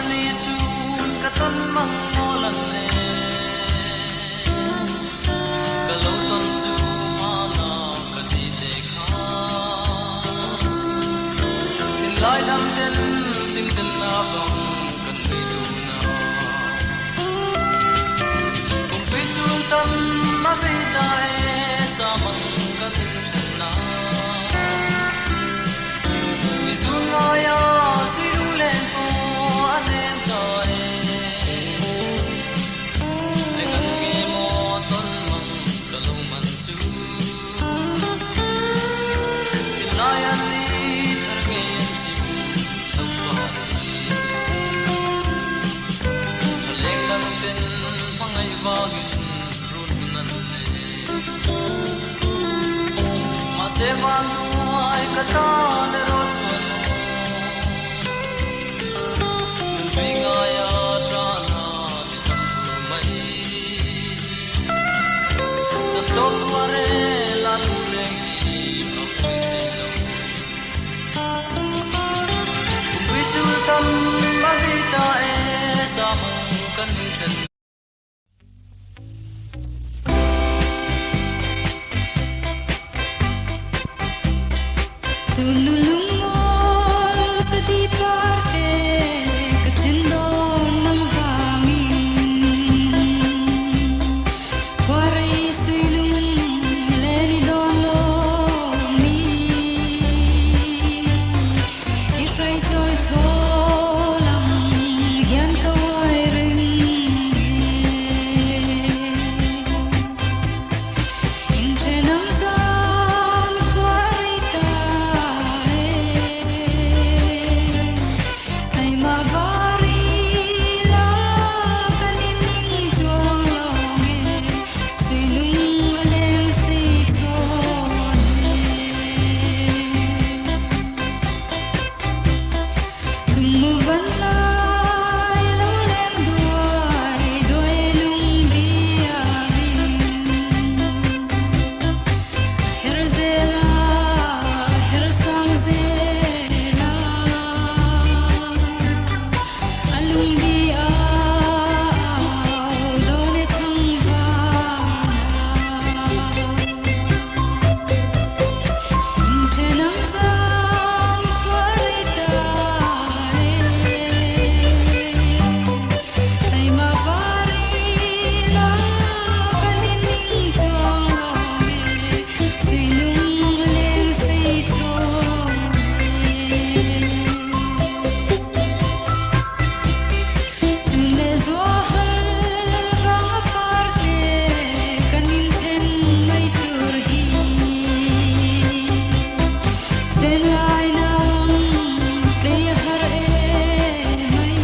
li chu ka ton mang mo lan le ka lo ton chu ma na ka ti te kha tin lai dam den ting ten na bang kan ri du na kum pi sun tam ma ve dai sa mang kan chen na mi sun ga ya si du len po anem doi le kan ge mo ton mang ka lo man chu tin lai an li thar ge ti tam pa thaleng dam ten pangai va gin run nan le ma se van ai ka ta le ro chuan vi nga ya tra na ti tam tu mai sa to tu re la lu re hi a poi te lo vi su tam ma vi ta e sa mong kan chen Tululungol ka di parte ka tendon ng hangin Waray silong leni dono ni Ikray to'y solang yan kaway rin Inche ng san waray tae Ay mabarila kanining tuwalonge Silong aleng sitone Tumuban lay luleng duay Duay lung diyamin Herzela, hersang zela Alung diaw, dolet ang bana Inche ng san kwaritare Say mabarila kanining tuwalonge Silong aleng sitone Tules wahal mga parte kanin chen may turhi Senlay nang tiyahar may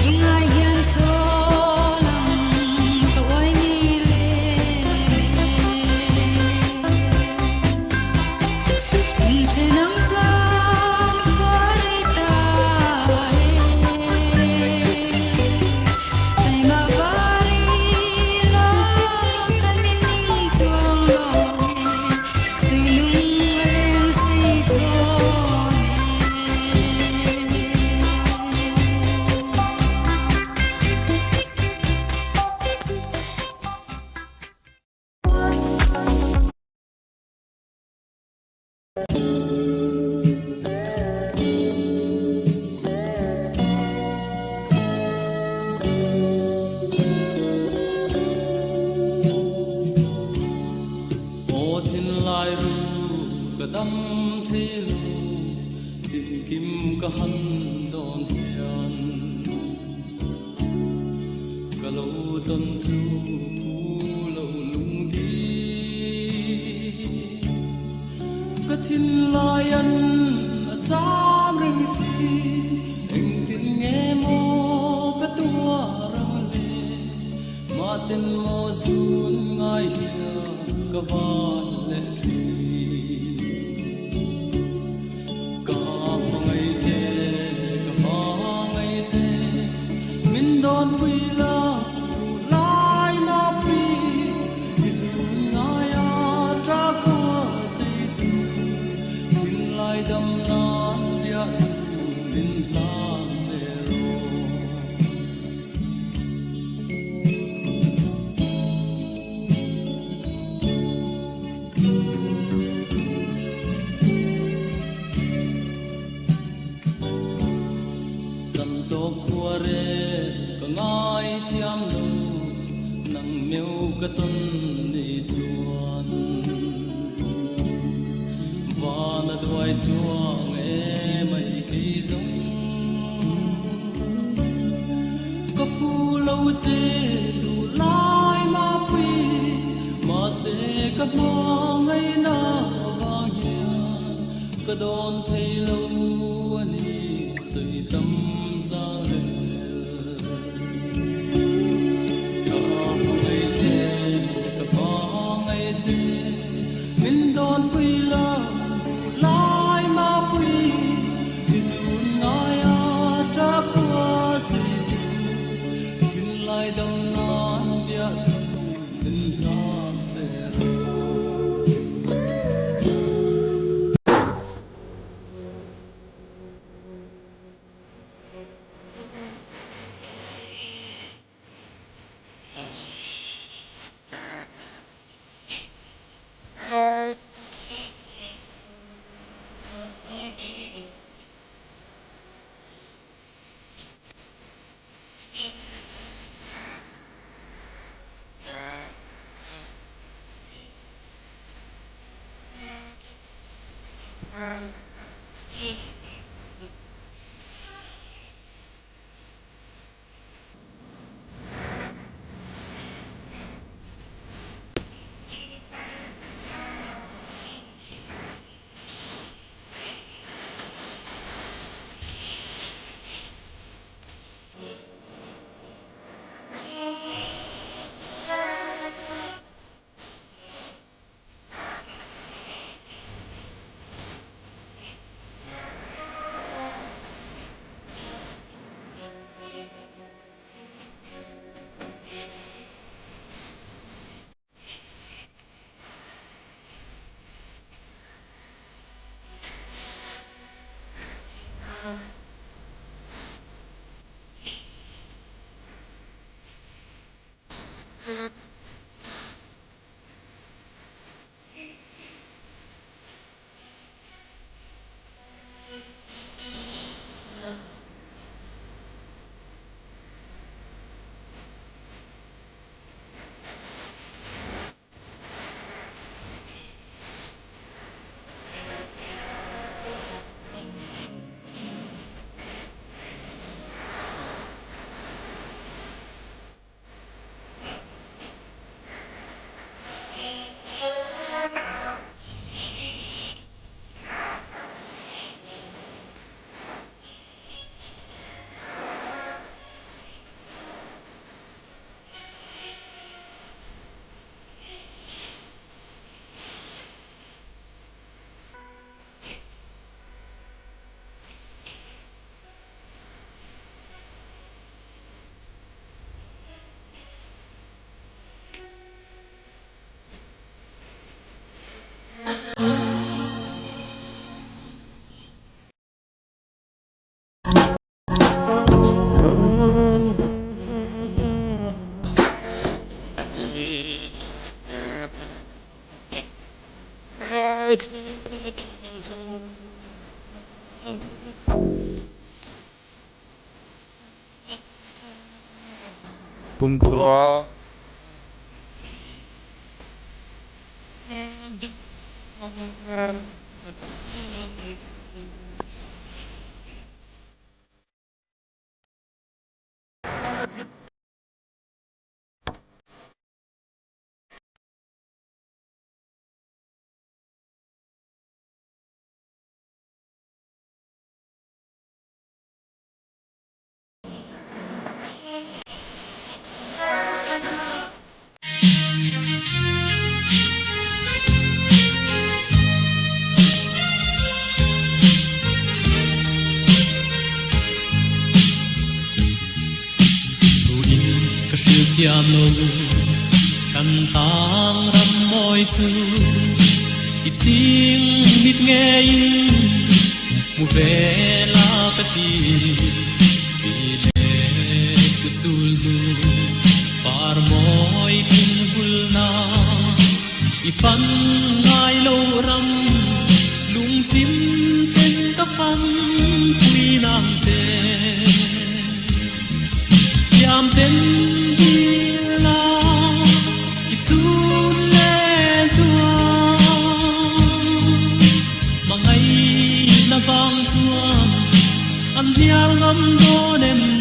Ingayan solang kaway nileme Inche ng san kwaritae Say mabarila kanining tuwalonge Silong aleng sitone o thin lai ru ka dam thi ru tin kim ka han don hian ka lo ton chu pu lo lung di ka thin lai an a cham ring si eng tin nge mo ka tua rang le ma tin mo zun ngai hia ka van le thi ka mangai te min don wi la tu lai ma pi ki zun nga ya tra ko si tu tin lai dam nan ya tu lin Sam to khuare ka ngai thiam lo nang meu ka ton ni chuan na duai chuang e mai ki zong ka pu lo che lu lai ma pui ma se ka ma ngai na wa hian ka don thei lo ani sei tâm ra le ka ngai che ka ma ngai che min don pui la lai ma pui ki sun ngai a tra kwa si kin lai dang na bia din na te Pum pum. thiam lo kan tang ram moi chu i ching mit nge in mu ve la ka ti bi le ku sul du par moi in hul na i fan ngai lo ram lung chim ten ka fan pui nam te bang chuang an hial ngam do nem